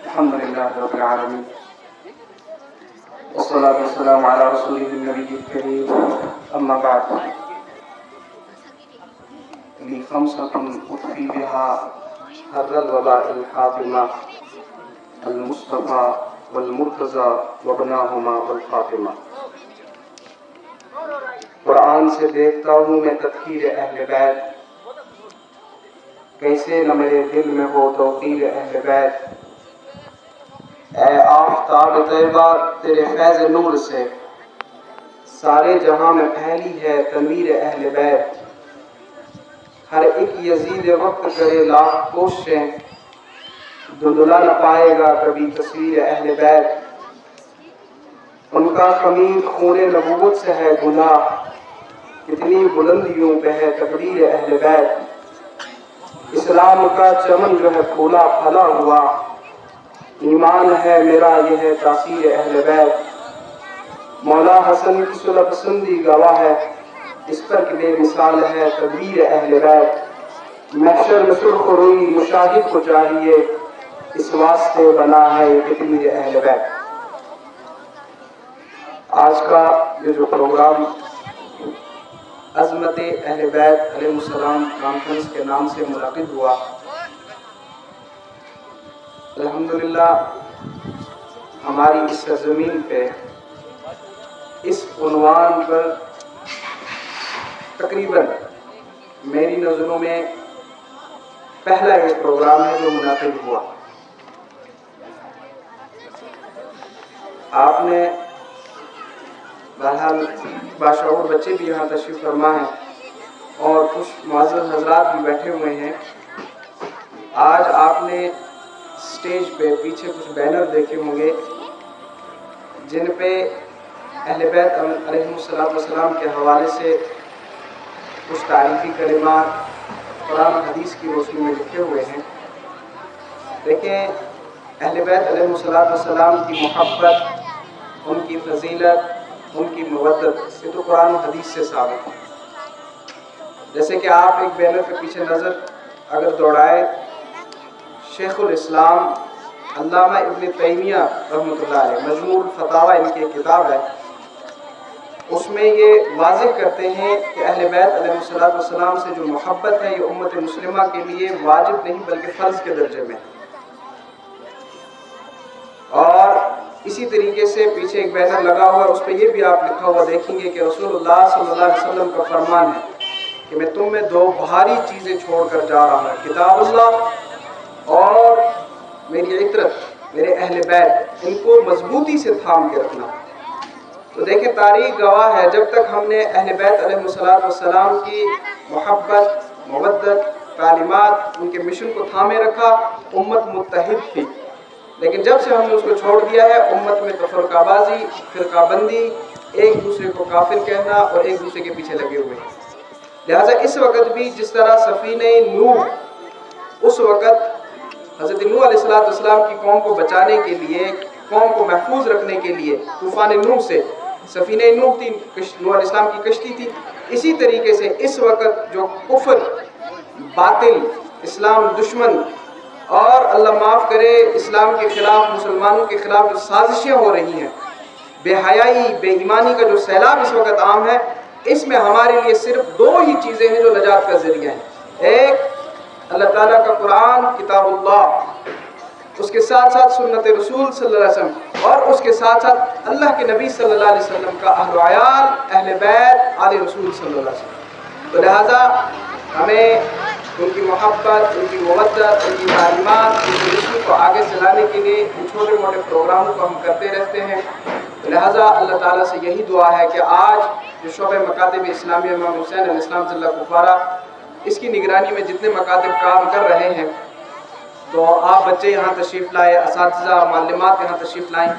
الحمد لله رب العالمين والصلاة والسلام على رسوله النبي الكريم أما بعد لي خمسة أطفي بها هر الوباء الحاطمة المصطفى والمرتضى وابناهما والفاطمة. قرآن سے دیکھتا ہوں میں تطہیر اہل بیت، کیسے نہ میرے دل میں ہو توقیر اہل بیت. اے آفتاب طیبہ تیرے فیض نور سے سارے جہاں میں پھیلی ہے تنویر اہل بیت. ہر ایک یزید وقت کرے لاکھ کوششیں، دھندلا نہ پائے گا کبھی تصویر اہل بیت. ان کا خمیر خون نبوت سے ہے گناہ، کتنی بلندیوں پہ ہے تقدیر اہل بیت. اسلام کا چمن جو ہے پھولا پھلا ہوا، ایمان ہے میرا یہ ہے تاثیر اہل بیت. مولا حسن کی صلح پسندی گواہ ہے، اس پر کہ بے مثال ہے تدبیر اہل بیت. محشر میں سرخ روئی مشاہد کو چاہیے، اس واسطے بنا ہے یہ تدبیر اہل بیت. آج کا یہ جو پروگرام عظمت اہل بیت علیہ السلام کانفرنس کے نام سے منعقد ہوا، الحمدللہ ہماری اس سرزمین پہ اس عنوان پر تقریباً میری نظروں میں پہلا یہ پروگرام ہے جو منعقد ہوا. آپ نے بہرحال باشعور بچے بھی یہاں تشریف فرما ہیں اور کچھ معزز حضرات بھی بیٹھے ہوئے ہیں. آج آپ نے اسٹیج پہ پیچھے کچھ بینر دیکھے ہوں گے جن پہ اہل بیت علیہ السلام کے حوالے سے کچھ تعریفی کلمات قرآن و حدیث کی روشنی میں لکھے ہوئے ہیں. دیکھیں، اہل بیت علیہ السلام کی محبت، ان کی فضیلت، ان کی مودت، یہ تو قرآن و حدیث سے ثابت ہے. جیسے کہ آپ ایک بینر کے پیچھے نظر اگر دوڑائے، شیخ الاسلام علامہ ابن تیمیہ رحمۃ اللہ علیہ مجموع الفتاوی ان کی ایک کتاب ہے، اس میں یہ واضح کرتے ہیں کہ اہل بیت علیہ السلام سے جو محبت ہے یہ امت مسلمہ کے لیے واجب نہیں بلکہ فرض کے درجے میں. اور اسی طریقے سے پیچھے ایک بینر لگا ہوا ہے، اس پہ یہ بھی آپ لکھا ہوا دیکھیں گے کہ رسول اللہ صلی اللہ علیہ وسلم کا فرمان ہے کہ میں تم میں دو بھاری چیزیں چھوڑ کر جا رہا ہوں، کتاب اللہ اور میری عطرت، میرے اہل بیت، ان کو مضبوطی سے تھام کے رکھنا. تو دیکھیں، تاریخ گواہ ہے جب تک ہم نے اہل بیت علیہ السلام کی محبت، مودت، تعلیمات، ان کے مشن کو تھامے رکھا، امت متحد تھی. لیکن جب سے ہم نے اس کو چھوڑ دیا ہے، امت میں تفرقہ بازی، فرقہ بندی، ایک دوسرے کو کافر کہنا اور ایک دوسرے کے پیچھے لگے ہوئے ہیں. لہٰذا اس وقت بھی جس طرح سفینہ نوح اس وقت حضرت نوح علیہ السلام کی قوم کو بچانے کے لیے، قوم کو محفوظ رکھنے کے لیے طوفان نوح سے، سفینہ نوح تھی، نوح علیہ السلام کی کشتی تھی، اسی طریقے سے اس وقت جو کفر، باطل، اسلام دشمن اور اللہ معاف کرے اسلام کے خلاف، مسلمانوں کے خلاف جو سازشیں ہو رہی ہیں، بے حیائی، بے ایمانی کا جو سیلاب اس وقت عام ہے، اس میں ہمارے لیے صرف دو ہی چیزیں ہیں جو نجات کا ذریعہ ہیں. ایک اللہ تعالیٰ کا قرآن کتاب اللہ، اس کے ساتھ ساتھ سنت رسول صلی اللہ علیہ وسلم، اور اس کے ساتھ ساتھ اللہ کے نبی صلی اللہ علیہ وسلم کا اہل و عیال، اہل بیت، آل رسول صلی اللہ علیہ وسلم. تو لہٰذا ہمیں ان کی محبت، ان کی مودت، ان کی تعلیمات، ان کی رشتوں کو آگے چلانے کے لیے ان چھوٹے موٹے پروگراموں کو ہم کرتے رہتے ہیں. لہٰذا اللہ تعالیٰ سے یہی دعا ہے کہ آج جو شعبہ مکاتب اسلامیہ امام حسین علیہ السلام ضلع کپوارہ، اس کی نگرانی میں جتنے مکاتب کام کر رہے ہیں، تو آپ بچے یہاں تشریف لائے، اساتذہ، معلمات یہاں تشریف لائیں.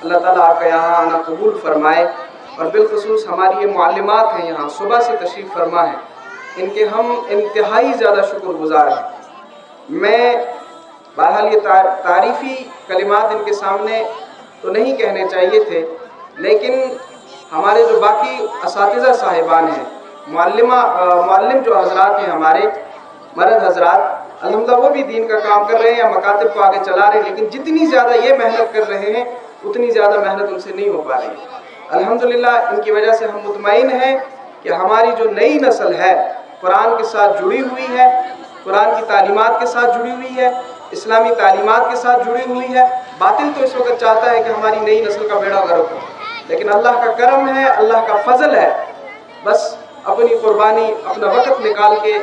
اللہ تعالیٰ آپ کا یہاں آنا قبول فرمائے. اور بالخصوص ہماری یہ معلمات ہیں یہاں صبح سے تشریف فرما ہیں، ان کے ہم انتہائی زیادہ شکر گزار ہیں. میں بہرحال یہ تعریفی کلمات ان کے سامنے تو نہیں کہنے چاہیے تھے، لیکن ہمارے جو باقی اساتذہ صاحبان ہیں، معلم جو حضرات ہیں ہمارے، मर्द हजरात अल्हम्दुलिल्लाह वो भी दीन का काम कर रहे हैं या मकातिब को आगे चला रहे हैं, लेकिन जितनी ज़्यादा ये मेहनत कर रहे हैं उतनी ज़्यादा मेहनत उनसे नहीं हो पा रही। अल्हम्दुलिल्लाह इनकी वजह से हम मुतमईन हैं कि हमारी जो नई नस्ल है कुरान के साथ जुड़ी हुई है, कुरान की तालीमात के साथ जुड़ी हुई है, इस्लामी तालीमात के साथ जुड़ी हुई है। बातिल तो इस वक्त चाहता है कि हमारी नई नस्ल का बेड़ा गर्क हो, लेकिन अल्लाह का करम है, अल्लाह का फजल है, बस अपनी कुर्बानी अपना वक़्त निकाल के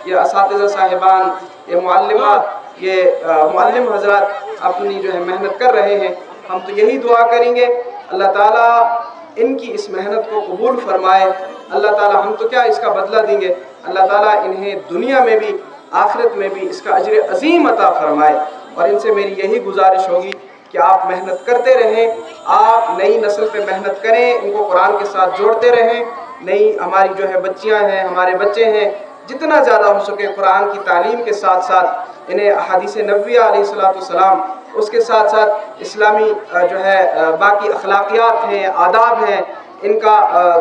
ये असातिज़ा साहिबान, ये मुअल्लिमा, ये मुअल्लिम हज़रात अपनी जो है मेहनत कर रहे हैं। हम तो यही दुआ करेंगे अल्लाह ताला इनकी इस मेहनत को कबूल फरमाए। अल्लाह ताला हम तो क्या इसका बदला देंगे, अल्लाह ताला इन्हें दुनिया में भी आखिरत में भी इसका अजर अजीम अता फरमाए। और इनसे मेरी यही गुजारिश होगी कि आप मेहनत करते रहें, आप नई नस्ल पे मेहनत करें, इनको कुरान के साथ जोड़ते रहें। नई हमारी जो है बच्चियां हैं, हमारे बच्चे हैं, जितना ज़्यादा हो सके कुरान की तालीम के साथ साथ इन्हें अहादीस नबविया अलैहिस्सलाम, उसके साथ साथ इस्लामी जो है बाकी अखलाकियात हैं, आदाब हैं, इनका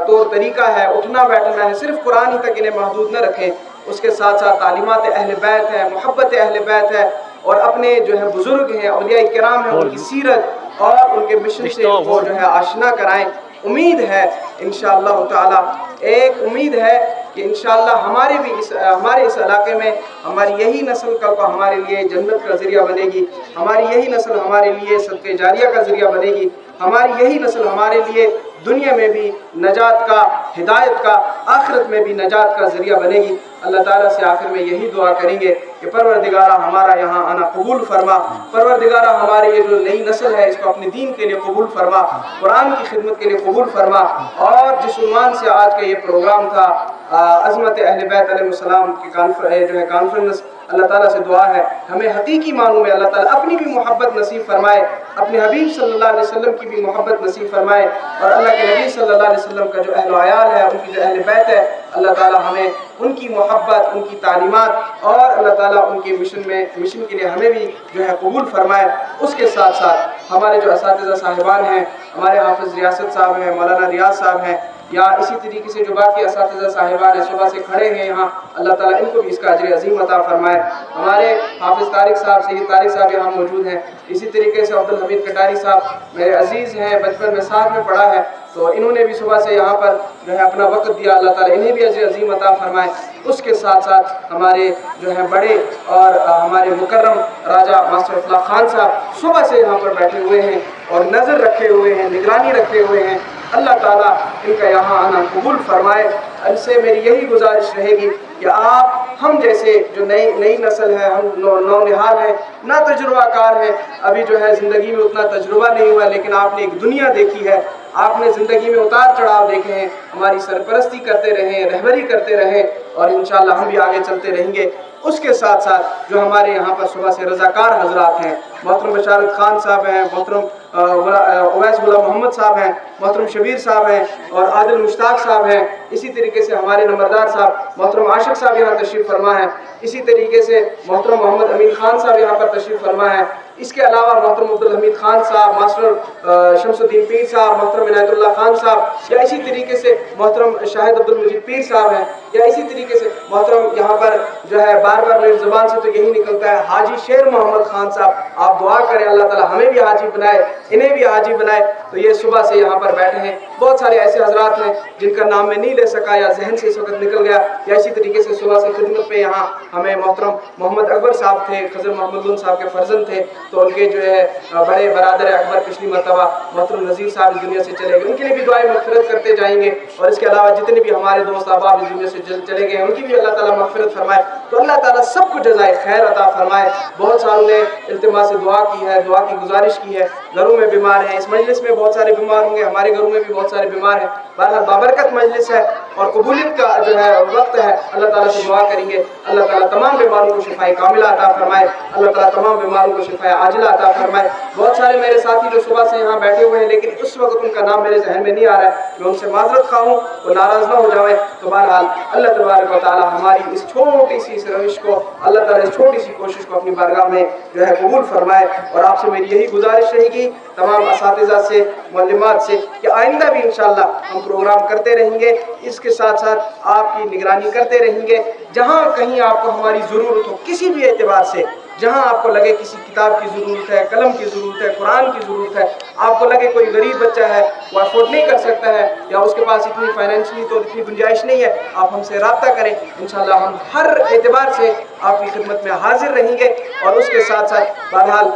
तौर तरीका है, उठना बैठना है, सिर्फ कुरान ही तक इन्हें महदूद न रखें। उसके साथ साथ तालीमात अहले बैत है, मोहब्बत अहले बैत है, और अपने जो है बुज़ुर्ग हैं, औलिया किराम हैं, उनकी सीरत और उनके मिशन से वो जो है आशना कराएं। उम्मीद है इंशाअल्लाह ताला, एक उम्मीद है कि इंशाअल्लाह हमारे इस इलाके में हमारी यही नस्ल कल को हमारे लिए जन्नत का ज़रिया बनेगी, हमारी यही नस्ल हमारे लिए सदक़े जारिया का ज़रिया बनेगी, हमारी यही नस्ल हमारे लिए दुनिया में भी नजात का, हिदायत का, आखिरत में भी नजात का ज़रिया बनेगी। अल्लाह ताला से आखिर में यही दुआ करेंगे कि परवरदिगारा हमारा यहाँ आना कबूल फरमा, परवरदिगारा हमारे ये जो नई नस्ल है इसको अपने दीन के लिए कबूल फरमा, कुरान की खिदमत के लिए कबूल फरमा। और जिस उन्वान से आज का ये प्रोग्राम था अज़मत अहले बैत अलैहिस्सलाम की कॉन्फ्रेंस, अल्लाह ताला से दुआ है हमें हकीकी मानों में अल्लाह ताला अपनी भी मोहब्बत नसीब फरमाए, अपने हबीब सल्लल्लाहु अलैहि वसल्लम की भी मोहब्बत नसीब फरमाए, और अल्लाह के नबी सल्लल्लाहु अलैहि वसल्लम का जो अहल अयाल है, उनकी जो अहल बैत है, अल्लाह ताला हमें उनकी मोहब्बत, उनकी तालीमात और अल्लाह ताला उनके मिशन के लिए हमें भी जो है कबूल फरमाए। उसके साथ साथ हमारे जो असातिज़ा साहिबान हैं, हमारे हाफिज़ रियासत साहब हैं, मौलाना रियाज साहब हैं, या इसी तरीके से जो बाकी असातिज़ा साहिबान हैं सुबह से खड़े हैं यहाँ, अल्लाह ताला इनको भी इसका अजर अजीम अता फरमाए। हमारे हाफिज़ तारिक साहब, सैयद तारिक साहब यहाँ मौजूद हैं, इसी तरीके से अब्दुल हमीद कटारी साहब मेरे अजीज़ हैं, बचपन में साथ में पढ़ा है, तो इन्होंने भी सुबह से यहाँ पर जो है अपना वक्त दिया, अल्लाह ताला इन्हें भी अजर अजीम अता फरमाए। उसके साथ साथ हमारे जो है बड़े और हमारे मुकर्रम राजा मास्टर अफला खान साहब सुबह से यहाँ पर बैठे हुए हैं और नज़र रखे हुए हैं, निगरानी रखे हुए हैं। अल्लाह ताला इनका यहाँ आना कबूल फरमाए। इनसे मेरी यही गुजारिश रहेगी कि आप हम जैसे जो नई नस्ल है, हम नौनिहाल हैं, ना तजुर्बाकार हैं, अभी जो है ज़िंदगी में उतना तजुर्बा नहीं हुआ, लेकिन आपने एक दुनिया देखी है, आपने ज़िंदगी में उतार चढ़ाव देखे हैं, हमारी सरपरस्ती करते रहें, रहबरी करते रहें, और इंशाअल्लाह हम भी आगे चलते रहेंगे। उसके साथ साथ जो हमारे यहाँ पर सुबह से रज़ाकार हजरात हैं, मोहतरम बशारत खान साहब हैं, मोहतरम उवैस गुलाम मोहम्मद साहब हैं, मोहतरम शबीर साहब हैं और आदिल मुश्ताक साहब हैं। इसी तरीके से हमारे नंबरदार साहब मोहतरम आशिक साहब यहाँ तशरीफ़ फरमा है। इसी तरीके से मोहतरम मोहम्मद अमीन खान साहब यहाँ पर तशरीफ़ फरमा है। इसके अलावा मोहतरम अब्दुल हमीद खान साहब, मास्टर शमसुद्दीन पीर साहब, मोहतरम इनायतुल्लाह खान साहब, या इसी तरीके से मोहतरम शाहिद अब्दुल मजीद पीर साहब हैं, या इसी तरीके से मोहतरम यहाँ पर जो है बार बार मेरी ज़ुबान से तो यही निकलता है हाजी शेर मोहम्मद खान साहब। आप दुआ करें अल्लाह ताला हमें भी हाजी बनाए, इन्हें भी हाजी बनाए। तो ये सुबह से यहाँ पर बैठे हैं। बहुत सारे ऐसे हजरात हैं जिनका नाम मैं नहीं ले सका या जहन से इस वक्त निकल गया। या इसी तरीके से सुबह से खिदमत पे यहाँ हमें मोहतरम मोहम्मद अकबर साहब थे, खज़र मोहम्मद साहब के फर्जंद थे, तो उनके जो है बड़े बरादर अकबर पिछली मरतबा मोहतरम नज़ीर साहब इस दुनिया से चले गए, उनके लिए भी दुआएं मग़फ़िरत करते जाएंगे। और इसके अलावा जितने भी हमारे दोस्त अहबाब इस दुनिया से चले गए उनकी भी अल्लाह ताला मग़फ़िरत फरमाए। तो अल्लाह ताला सबको जज़ाए खैर अता फरमाए। बहुत सारों ने इल्तिमास से दुआ की है, दुआ की गुजारिश की है, घरों में बीमार हैं, इस मजलिस में बहुत सारे बीमार होंगे, हमारे घरों में भी बहुत सारे बीमार हैं। बहरहाल बाबरकत मजलिस है और कबूलियत का जो है वक्त है। अल्लाह ताला से दुआ करेंगे अल्लाह ताला तमाम बीमारों को शिफाए कामिला अता फरमाए, अल्लाह ताला तमाम बीमारों को शिफाए आजिला अता फरमाए। बहुत सारे मेरे साथी जो सुबह से यहाँ बैठे हुए हैं लेकिन उस वक्त उनका नाम मेरे जहन में नहीं आ रहा है, मैं उनसे माजरत खा हूँ, वो नाराज़ ना हो जाए। तो बहरहाल अल्लाह तबारक व तआला हमारी इस छोटी सी इस रविश को, अल्लाह ताला इस छोटी सी कोशिश को अपनी बारगाह में जो है कबूल फरमाए। और आपसे मेरी यही गुजारिश रहेगी तमाम असातिज़ा से, मुअल्लिमात से, कि आइंदा भी इंशाअल्लाह हम प्रोग्राम करते रहेंगे, इसके साथ साथ आपकी निगरानी करते रहेंगे। जहाँ कहीं आपको हमारी ज़रूरत हो, किसी भी एतबार से, जहाँ आपको लगे किसी किताब की ज़रूरत है, कलम की ज़रूरत है, कुरान की ज़रूरत है, आपको लगे कोई गरीब बच्चा है वो अफोर्ड नहीं कर सकता है या उसके पास इतनी फाइनेंशियली तो इतनी गुंजाइश नहीं है, आप हमसे रब्ता करें। इंशाअल्लाह हम हर एतबार से आपकी खिदमत में हाजिर रहेंगे। और उसके साथ साथ बहरहाल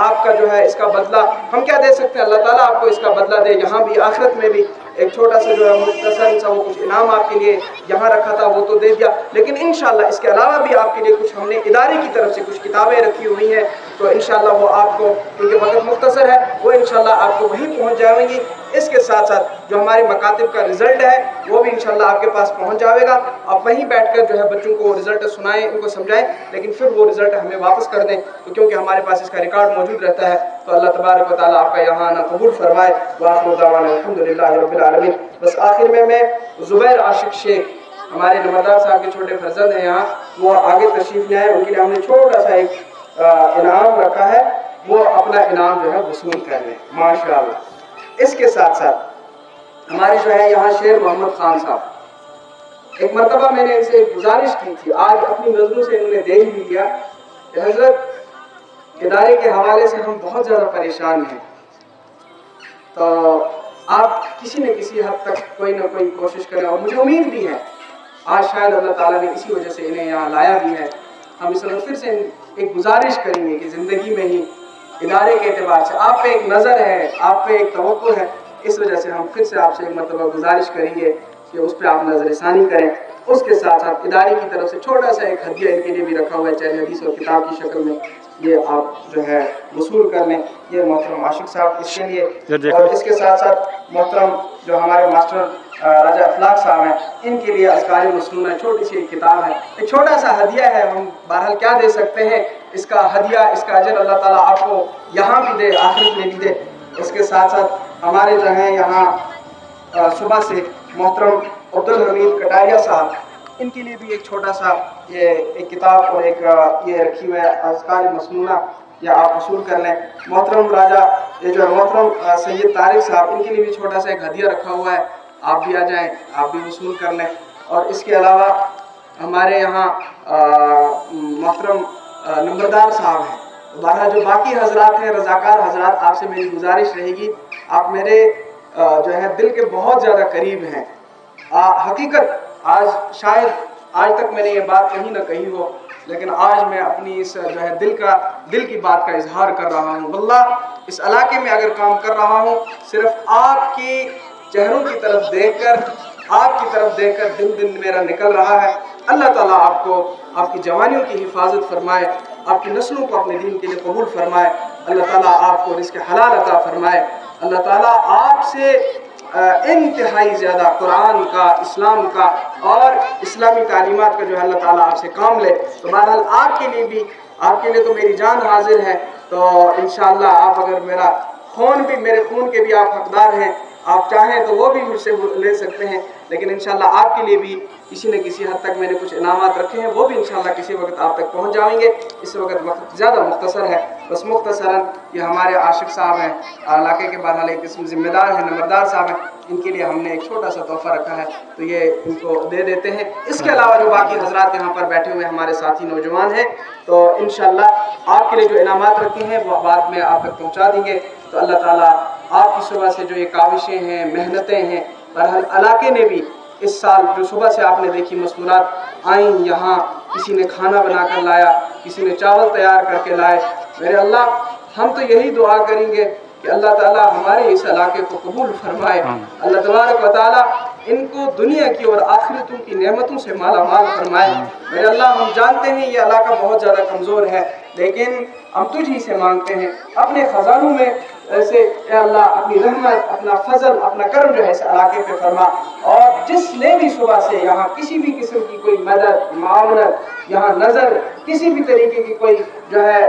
आपका जो है इसका बदला हम क्या दे सकते हैं, अल्लाह ताला आपको इसका बदला दे, यहाँ भी आखिरत में भी। एक छोटा सा जो है मुख्तसर सा वो कुछ इनाम आपके लिए यहाँ रखा था वो तो दे दिया, लेकिन इंशाअल्लाह इसके अलावा भी आपके लिए कुछ हमने इदारे की तरफ से कुछ किताबें रखी हुई हैं, तो इंशाअल्लाह वो आपको, क्योंकि वक्त मुख्तसर है, वो इंशाअल्लाह आपको वहीं पहुँच जाएंगी। इसके साथ साथ जो हमारे मकातिब का रिज़ल्ट है वो भी इंशाअल्लाह आपके पास पहुँच जाएगा। आप वहीं बैठकर जो है बच्चों को रिज़ल्ट सुनाएं, उनको समझाएं, लेकिन फिर वो रिज़ल्ट हमें वापस कर दें, तो क्योंकि हमारे पास इसका रिकॉर्ड मौजूद रहता है। तो अल्लाह तबारक व तआला आपका यहाँ आना कबूल फरमाए। वाखिरु दावाना अल्हम्दुलिल्लाहि रब्बिल आलमीन। बस आखिर में मैं ज़ुबैर आशिक शेख, हमारे नंबरदार साहब के छोटे फर्जंद हैं यहाँ, वो आगे तशरीफ़ ले आए, उनके लिए हमने छोटा सा एक इनाम रखा है, वो अपना इनाम जो है वसूल कर लें माशाअल्लाह। इसके साथ साथ हमारे जो है यहाँ शेर मोहम्मद खान साहब, एक मरतबा मैंने इनसे एक गुजारिश की थी, आज अपनी नज़रों से इन्होंने देख भी लिया कि हज़रत इदारे के हवाले से हम बहुत ज़्यादा परेशान हैं, तो आप किसी न किसी हद तक कोई ना कोई कोशिश करें। और मुझे उम्मीद भी है आज शायद अल्लाह ताला ने इसी वजह से इन्हें यहाँ लाया भी है। हम इस वक्त फिर से एक गुजारिश करेंगे कि ज़िंदगी में ही इदारे के एतबार से आप पे एक नज़र है, आप पे एक तवक्को है, इस वजह से हम फिर से आपसे एक मरतबा गुजारिश करेंगे कि उस पर आप नज़रसानी करें। उसके साथ साथ इदारे की तरफ से छोटा सा एक हदिया इनके लिए भी रखा हुआ है, चाहे हदीस और किताब की शक्ल में, ये आप जो है वसूल कर लें। ये मोहतरम आशिक साहब इसके लिए, और इसके साथ साथ मोहतरम जो हमारे मास्टर राजा अफलाक साहब हैं, इनके लिए अस्कारी मसनून है, छोटी सी एक किताब है, एक छोटा सा हदिया है। हम बहरहाल क्या दे सकते हैं, इसका हदिया, इसका अजर अल्लाह ताला आपको यहाँ भी दे, आखिरत में भी दे। इसके साथ साथ हमारे जो हैं यहाँ सुबह से मोहतरम अब्दुल हमीद कटारिया साहब, इनके लिए भी एक छोटा सा ये एक किताब और एक ये रखी हुई है अस्कारी मसनूना, या आप वसूल कर लें। मोहतरम राजा ये जो मोहतरम सैयद तारिक साहब, इनके लिए भी छोटा सा एक हदिया रखा हुआ है, आप भी आ जाएं, आप भी वसूल कर लें। और इसके अलावा हमारे यहाँ मोहतरम नंबरदार साहब हैं, बारह जो बाकी हजरात हैं, रज़ाकार हजरात, आपसे मेरी गुजारिश रहेगी, आप मेरे जो है दिल के बहुत ज़्यादा करीब हैं। हकीकत आज शायद आज तक मैंने ये बात कहीं ना कही हो, लेकिन आज मैं अपनी इस जो है दिल की बात का इजहार कर रहा हूँ। वल्लाह इस इलाके में अगर काम कर रहा हूँ, सिर्फ आपके चेहरों की तरफ देखकर दिन मेरा निकल रहा है। अल्लाह ताला आपको आपकी जवानियों की हिफाजत फरमाए, आपकी नस्लों को अपने दीन के लिए कबूल फरमाए। अल्लाह ताला आपको रिज़्क़ हलाल अता फरमाए। अल्लाह ताला आपसे इंतहाई ज़्यादा कुरान का, इस्लाम का और इस्लामी तालीमात का जो है अल्लाह ताला आपसे काम ले। तो बहरहाल आपके लिए तो मेरी जान हाजिर है, तो इंशाअल्लाह आप अगर मेरे खून के भी आप हकदार हैं, आप चाहें तो वो भी मुझसे ले सकते हैं, लेकिन इंशाअल्लाह आपके लिए भी किसी न किसी हद तक मैंने कुछ इनामात रखे हैं, वो भी इंशाअल्लाह किसी वक्त आप तक पहुंच जाएंगे। इस वक्त ज़्यादा मुख्तसर है, बस मुख्तसरन ये हमारे आशिक साहब हैं, इलाके के बहरहाल एक किस्म ज़िम्मेदार हैं, नंबरदार साहब हैं, इनके लिए हमने एक छोटा सा तोहफ़ा रखा है, तो ये इनको दे देते हैं। इसके अलावा जो बाकी हजरात यहाँ पर बैठे हुए हमारे साथी नौजवान हैं, तो इंशाअल्लाह आपके लिए जो इनामात रखे हैं वो बाद में आप तक पहुँचा देंगे। तो अल्लाह ताला आपकी सुबह से जो ये काविशें हैं, मेहनतें हैं, बहरहाल इलाके ने भी इस साल जो सुबह से आपने देखी मसनूरात आई, यहाँ किसी ने खाना बनाकर लाया, किसी ने चावल तैयार करके लाए। मेरे अल्लाह हम तो यही दुआ करेंगे कि अल्लाह ताला हमारे इस इलाके को कबूल फरमाए। अल्लाह तबारक व तआला इनको दुनिया की और आखिरतों की नेमतों से माला माल फरमाए। मेरे अल्लाह हम जानते हैं ये इलाका बहुत ज़्यादा कमज़ोर है, लेकिन हम तुझी से मांगते हैं अपने ख़जानों में ऐसे अल्लाह अपनी रहमत, अपना फजल, अपना करम जो है इस इलाके पे फरमा। और जिसने भी सुबह से यहाँ किसी भी किस्म की कोई मदद, मावनत, यहाँ नज़र किसी भी तरीके की कोई जो है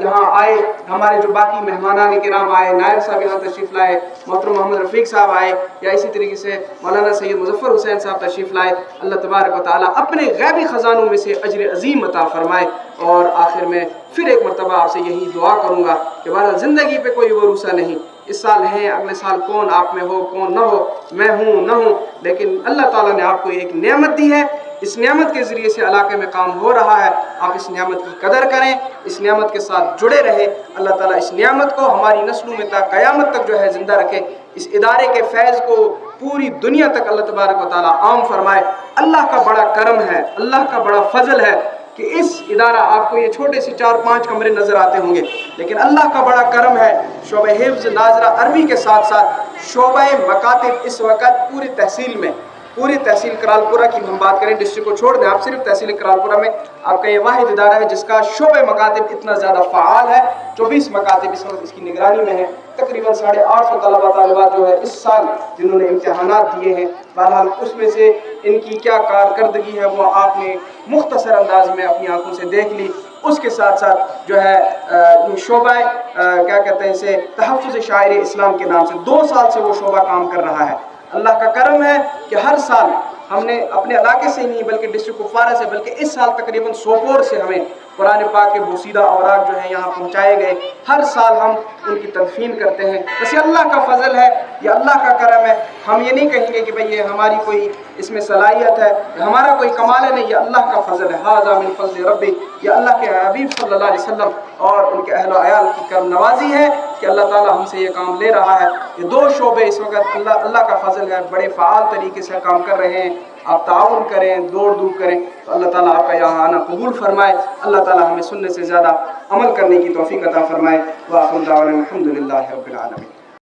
यहाँ आए, हमारे जो बाकी मेहमानान किराम आए, नायब साहब यहाँ तशरीफ़ लाए, मोहतरम मोहम्मद रफ़ीक साहब आए, या इसी तरीके से मौलाना सैयद मुज़फ़्फ़र हुसैन साहब तशरीफ़ लाए, अल्लाह तबारक व तआला अपने गैबी ख़जानों में से अजर अज़ीम अता फ़रमाए। और आखिर में फिर एक मरतबा आपसे यही दुआ करूँगा कि बहरहाल ज़िंदगी पे कोई भरोसा नहीं, इस साल हैं, अगले साल कौन आप में हो कौन न हो, मैं हूँ न हूँ, लेकिन अल्लाह ताला ने आपको एक नेमत दी है, इस नेमत के ज़रिए से इलाके में काम हो रहा है, आप इस नेमत की कदर करें, इस नेमत के साथ जुड़े रहें। अल्लाह ताला इस नेमत को हमारी नस्लों में ता क़यामत तक जो है ज़िंदा रखे, इस इदारे के फैज़ को पूरी दुनिया तक अल्लाह तबारक व तआला आम फरमाए। अल्लाह का बड़ा करम है, अल्लाह का बड़ा फजल है कि इस इदारा, आपको ये छोटे से 4-5 कमरे नज़र आते होंगे, लेकिन अल्लाह का बड़ा करम है, शोबे हिफ्ज़ नाज़रा अरबी के साथ साथ शोबे मकातिब इस वक़्त पूरी तहसील में, पूरी तहसील करालपुरा की हम बात करें, डिस्ट्रिक्ट को छोड़ दें, आप सिर्फ तहसील करालपुरा में आपका ये वाहिद इदारा है जिसका शोबे मकातिब इतना ज़्यादा फ़ाल है। 24 मकातिब इस वक्त इसकी निगरानी में है। तकरीबन 850 तलबा तालिबात जो है इस साल जिन्होंने इम्तिहानात दिए हैं, बहरहाल उसमें से इनकी क्या कारकर्दगी है वो आपने मुख्तसर अंदाज में अपनी आंखों से देख ली। उसके साथ साथ जो है शोबा क्या कहते हैं इसे, तहफ़्फ़ुज़ शायर इस्लाम के नाम से 2 साल से वो शोबा काम कर रहा है। अल्लाह का करम है कि हर साल हमने अपने इलाके से ही नहीं बल्कि डिस्ट्रिक्ट कुपवारा से, बल्कि इस साल तकरीबन सोपोर से हमें कुरान पाक के बोसीदा औराक जो है यहाँ पहुँचाए गए। हर साल हम उनकी तदफीन करते हैं। बस ये अल्लाह का फजल है, ये अल्लाह का करम है। हम ये नहीं कहेंगे कि भाई ये हमारी कोई इसमें सलाहियत है, हमारा कोई कमाल है, नहीं, ये अल्लाह का फजल है। हाज़ा मिन फज़ल रब्बी, ये अल्लाह के हबीब सल्लल्लाहु अलैहि वसल्लम और उनके अहल अयाल की करम नवाजी है कि अल्लाह ताला हमसे ये काम ले रहा है। ये 2 शोबे इस वक्त अल्लाह का फजल है, बड़े फ़ाल तरीके से काम कर रहे हैं। आप ताउन करें, दौड़ धूप करें, तो अल्लाह ताला आपका यहाँ आना कबूल फरमाए। अल्लाह ताला हमें सुनने से ज़्यादा अमल करने की तौफीक अता फरमाए। व आखिर दावाना अल्हम्दुलिल्लाहि रब्बिल आलमीन।